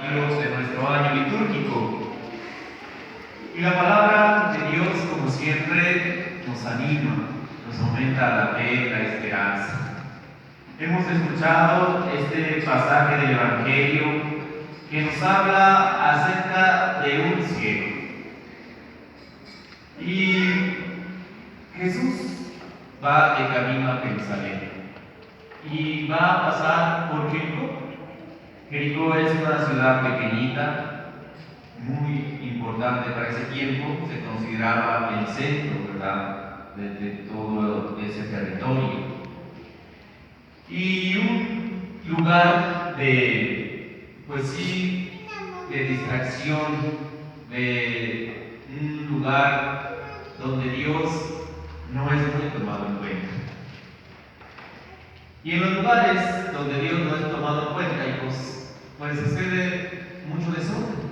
capítulos de nuestro año litúrgico. Y la palabra de Dios, como siempre, nos anima, nos aumenta la fe, la esperanza. Hemos escuchado este pasaje del Evangelio que nos habla acerca de un ciego. Y Jesús va de camino a Jerusalén y va a pasar por Jericó. Jericó es una ciudad pequeñita, muy importante para ese tiempo, se consideraba el centro, ¿verdad?, de todo ese territorio. Y un lugar de distracción, de un lugar donde Dios no es muy tomado en cuenta. Y en los lugares donde Dios no es tomado en cuenta, hijos, pues sucede mucho desorden.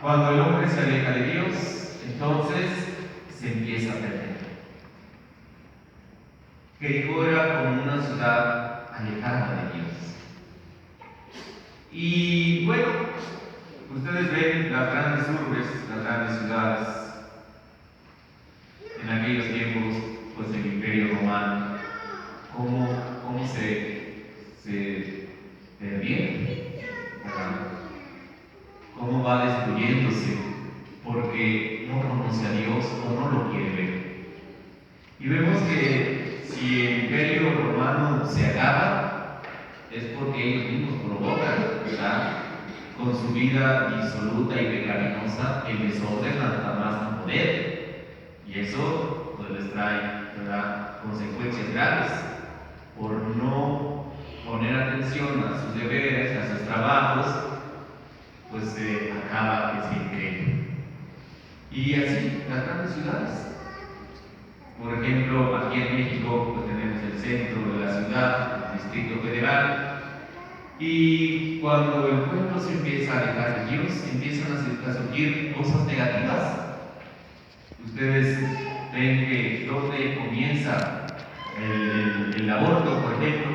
Cuando el hombre se aleja de Dios, entonces se empieza a perder. Jericó era como una ciudad alejada de Dios. Y bueno, ustedes ven las grandes urbes, las grandes ciudades. En aquellos tiempos, pues el Imperio Romano, cómo se perdieron, ¿verdad? Cómo va destruyéndose, porque no conoce a Dios o no lo quiere ver. Y vemos que si el Imperio Romano se acaba, es porque ellos mismos provocan, ¿verdad?, con su vida disoluta y pecaminosa, el desorden hasta más no poder. Y eso pues les trae, ¿verdad?, consecuencias graves por no poner atención a sus deberes, a sus trabajos, pues se acaba ese imperio. Y así las grandes ciudades. Por ejemplo, aquí en México pues tenemos el centro de la ciudad, el Distrito Federal, y cuando el pueblo se empieza a alejar de Dios, empiezan a surgir cosas negativas. Ustedes ven que donde comienza el aborto, por ejemplo,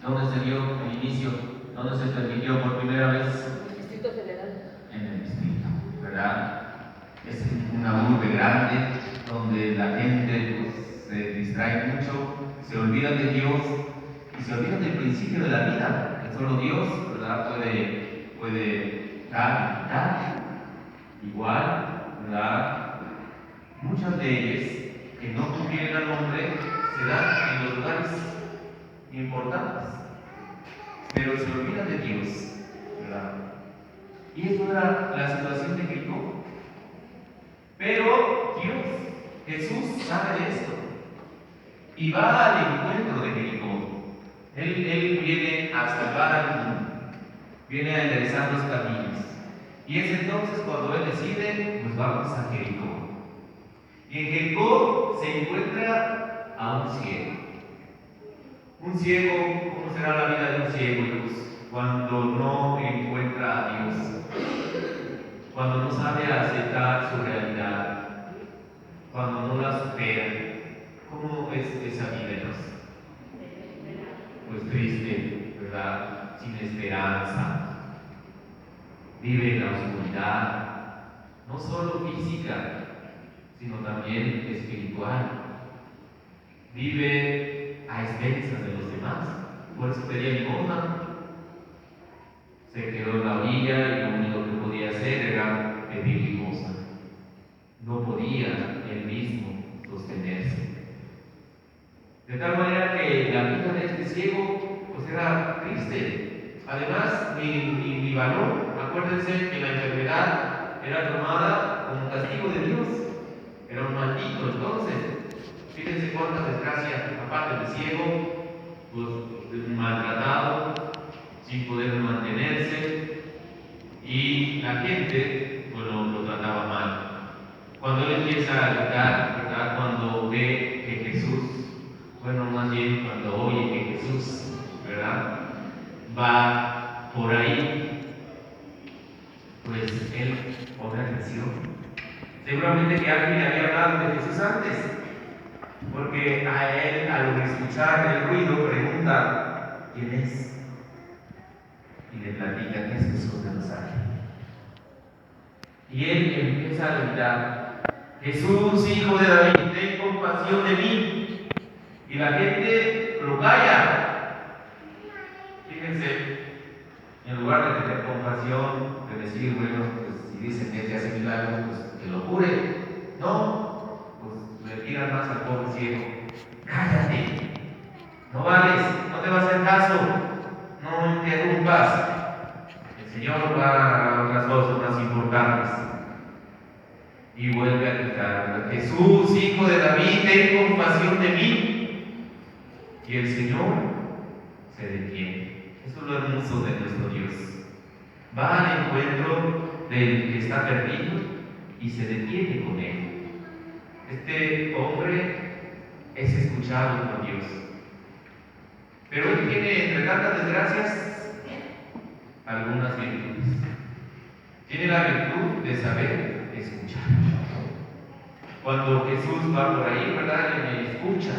¿dónde se dio el inicio? ¿Dónde se permitió por primera vez? El Distrito Federal. En el distrito, ¿verdad? Es una urbe grande donde la gente pues, se distrae mucho, se olvida de Dios y se olvida del principio de la vida, que solo Dios, ¿verdad?, puede dar y quitar. Igual, ¿verdad?, muchas leyes que no convienen al hombre se dan en los lugares importantes, pero se olvida de Dios, ¿verdad? Y eso era la situación de Jericó. Pero Dios, Jesús, sabe de esto y va al encuentro de Jericó. Él viene a salvar al mundo, viene a enderezar los caminos. Y es entonces cuando Él decide, pues vamos a Jericó. Y en Jericó se encuentra a un ciego. Un ciego, ¿cómo será la vida de un ciego, hijos? Cuando no encuentra a Dios, cuando no sabe aceptar su realidad, cuando no la supera. ¿Cómo es esa vida, hijos? Pues triste, ¿verdad?, sin esperanza. Vive en la oscuridad, no solo física, sino también espiritual. Vive a expensas de los demás, por eso pedía limosna. Se quedó en la orilla y lo único que podía hacer era pedir limosna. No podía él mismo sostenerse. De tal manera que la vida de este ciego pues era triste. Además, ni valor. Acuérdense que la enfermedad era tomada como castigo de Dios. Era un maldito. Entonces, fíjense cuántas desgracias, aparte del ciego, pues maltratado, sin poder mantenerse, y la gente lo trataba mal. Cuando él empieza a gritar, ¿verdad?, cuando ve que Jesús, más bien cuando oye que Jesús, ¿verdad?, va por ahí, pues él pone atención. Seguramente que alguien le había hablado de Jesús antes, porque a él, al escuchar el ruido, pregunta: ¿quién es? le platican: es Jesús de Nazaret. Y él empieza a gritar: Jesús, hijo de David, ten compasión de mí. Y la gente lo calla. Fíjense, en lugar de tener compasión, de decir, bueno, pues si dicen que hace milagros, pues que lo cure. No, pues le tiran más al pobre ciego: cállate, no vales, no te va a hacer caso, no interrumpas. El Señor va a otras cosas más importantes. Y vuelve a gritar: Jesús, hijo de David, ten compasión de mí. Y el Señor se detiene. Eso es lo hermoso de nuestro Dios. Va al encuentro del que está perdido y se detiene con él. Este hombre es escuchado por Dios. Pero él tiene, entre tantas desgracias, algunas virtudes. Tiene la virtud de saber escuchar. Cuando Jesús va por ahí, ¿verdad?, y me escucha,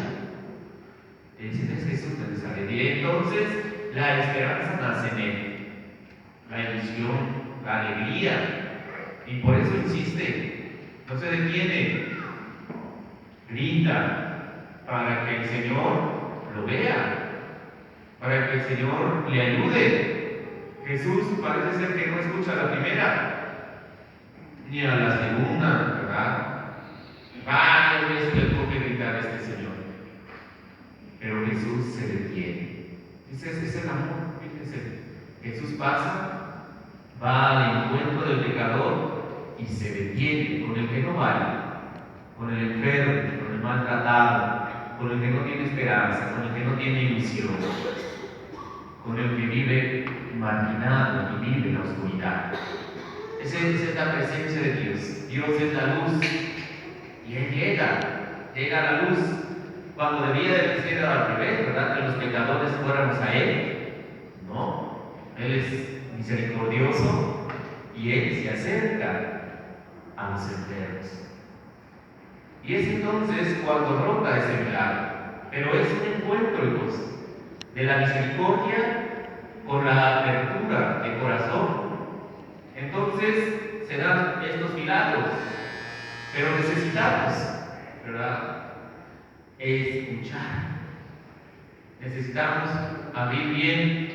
dicen: es Jesús de Nazaret. Y entonces la esperanza nace en él, la ilusión, la alegría, y por eso insiste, no se detiene, grita para que el Señor lo vea, para que el Señor le ayude. Jesús parece ser que no escucha a la primera ni a la segunda, ¿verdad? Varias veces le tuvo que gritar a este Señor, pero Jesús se detiene. Ese es el amor. Fíjense, Jesús pasa, va al encuentro del pecador y se detiene con el que no vale, con el enfermo, con el maltratado, con el que no tiene esperanza, con el que no tiene ilusión, con el que vive marginado y vive en la oscuridad. Esa es la presencia de Dios. Dios es la luz y Él llega a la luz. Cuando debía de ser al revés, ¿verdad?, que los pecadores fuéramos a Él. No, Él es misericordioso y Él se acerca a los enfermos. Y es entonces cuando rota ese milagro. Pero es un encuentro, hijos, de la misericordia con la apertura de corazón. Entonces se dan estos milagros, pero necesitamos, ¿verdad?, escuchar. Necesitamos abrir bien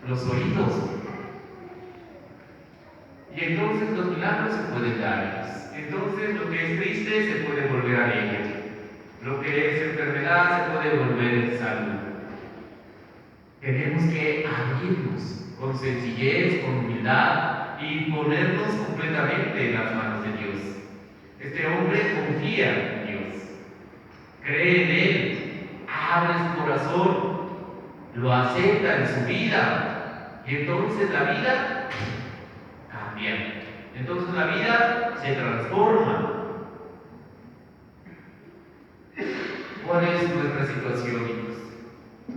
los oídos. Y entonces los milagros se pueden dar. Entonces lo que es triste se puede volver alegre. Lo que es enfermedad se puede volver salud. Tenemos que abrirnos con sencillez, con humildad y ponernos completamente en las manos de Dios. Este hombre confía en Dios, cree en Él, abre su corazón, lo acepta en su vida, y entonces la vida cambia. Entonces la vida se transforma. ¿Cuál es nuestra situación, hijos?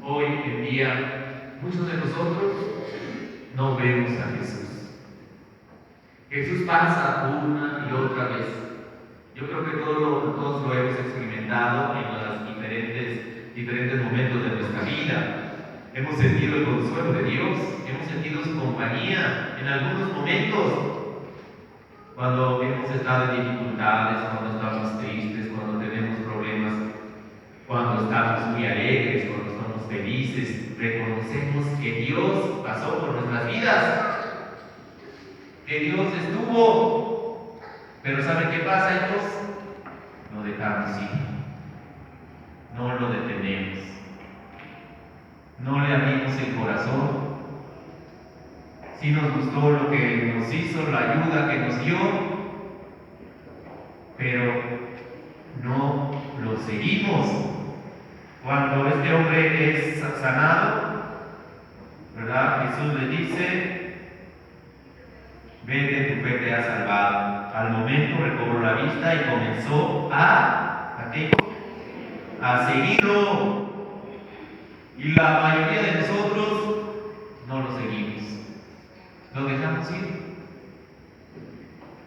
Hoy en día, muchos de nosotros no vemos a Jesús. Jesús pasa una y otra vez. Yo creo que todos lo hemos experimentado en los diferentes momentos de nuestra vida. Hemos sentido el consuelo de Dios, hemos sentido su compañía en algunos momentos, cuando hemos estado en dificultades, cuando estamos tristes, cuando tenemos problemas, cuando estamos muy alegres, cuando estamos felices. Reconocemos que Dios pasó por nuestras vidas, que Dios estuvo. Pero ¿saben qué pasa, hijos? Lo dejamos ir, no lo detenemos, no le abrimos el corazón. Sí nos gustó lo que nos hizo, la ayuda que nos dio, pero no lo seguimos. Cuando este hombre es sanado, ¿verdad?, Jesús le dice: vete, tu fe te ha salvado. Al momento recobró la vista y comenzó a seguirlo. Y la mayoría de nosotros no lo seguimos, lo dejamos ir.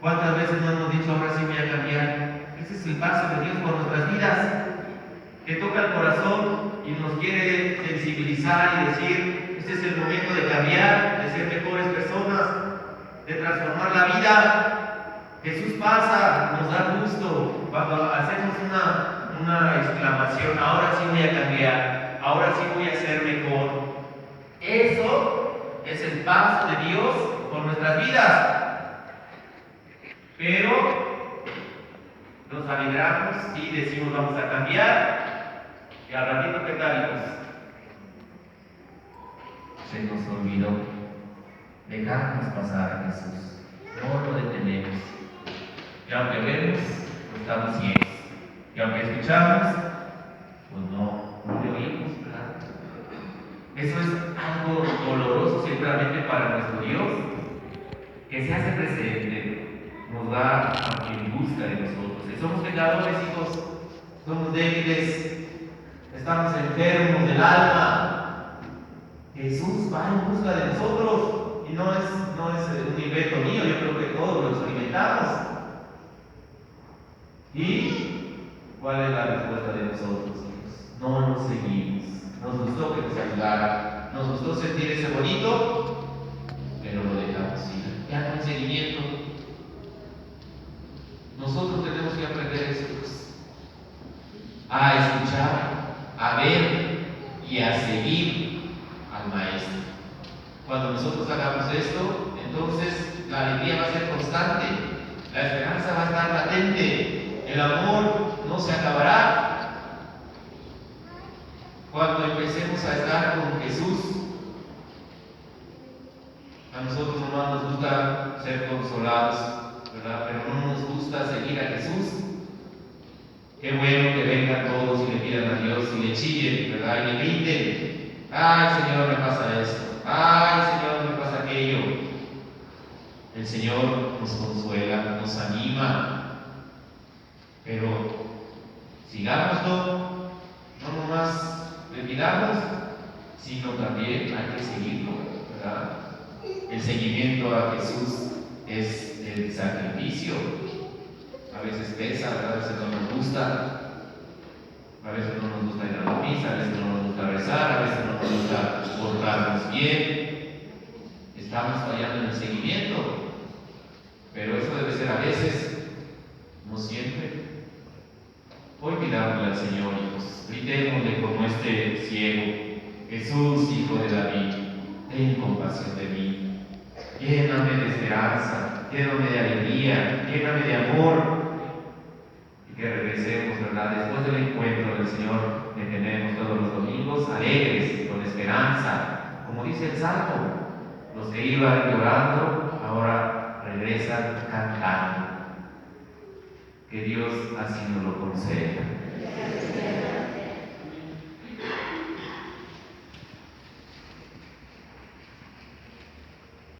¿Cuántas veces no hemos dicho: ahora sí voy a cambiar? Ese es el paso de Dios por nuestras vidas, que toca el corazón y nos quiere sensibilizar y decir: Este es el momento de cambiar, de ser mejores personas, de transformar la vida. Jesús pasa, nos da gusto cuando hacemos una exclamación: ahora sí voy a cambiar, ahora sí voy a ser mejor. Eso es el paso de Dios por nuestras vidas. Pero nos alegramos y decimos vamos a cambiar, y al ratito que tal, se nos olvidó dejarnos pasar a Jesús, no lo detenemos. Y aunque vemos, pues estamos ciegos. Y aunque escuchamos, pues no le oímos, ¿verdad? Eso es algo doloroso seguramente para nuestro Dios, que se hace presente, nos da a quien busca de nosotros. Si somos pecadores, hijos, somos débiles, estamos enfermos del alma, Jesús va en busca de nosotros. Y no es un invento mío, yo creo que todos lo experimentamos. ¿Y cuál es la respuesta de nosotros, hijos? No nos seguimos. Nos gustó que nos ayudara, nos gustó sentir ese bonito, pero lo dejamos ir. Ya con seguimiento. Nosotros tenemos que aprender eso, a escuchar, a ver y a seguir al Maestro. Cuando nosotros hagamos esto, entonces la alegría va a ser constante, la esperanza va a estar latente, el amor no se acabará. Cuando empecemos a estar con Jesús, a nosotros nomás nos gusta ser consolados, ¿verdad? Pero no nos gusta seguir a Jesús. Qué bueno que vengan todos y le pidan a Dios y le chillen, ¿verdad? Y le griten: ay, Señor, me pasa esto, ay, Señor, me pasa aquello. El Señor nos consuela, nos anima, pero sigámoslo, no nomás le pidamos, sino también hay que seguirlo, ¿verdad? El seguimiento a Jesús es el sacrificio. A veces pesa, ¿verdad? A veces no nos gusta, a veces no nos gusta ir a la misa, a veces no nos gusta rezar, a veces no nos gusta portarnos bien. Estamos fallando en el seguimiento, pero eso debe ser a veces, no siempre. Hoy pidámosle al Señor, hijos, gritémosle como este ciego: Jesús, Hijo de David, ten compasión de mí, lléname de esperanza, lléname de alegría, lléname de amor. Y que regresemos, ¿verdad?, después del encuentro del Señor que tenemos todos los domingos, alegres, con esperanza, como dice el Salmo: los que iban llorando ahora regresan cantando. Que Dios así nos lo conceda.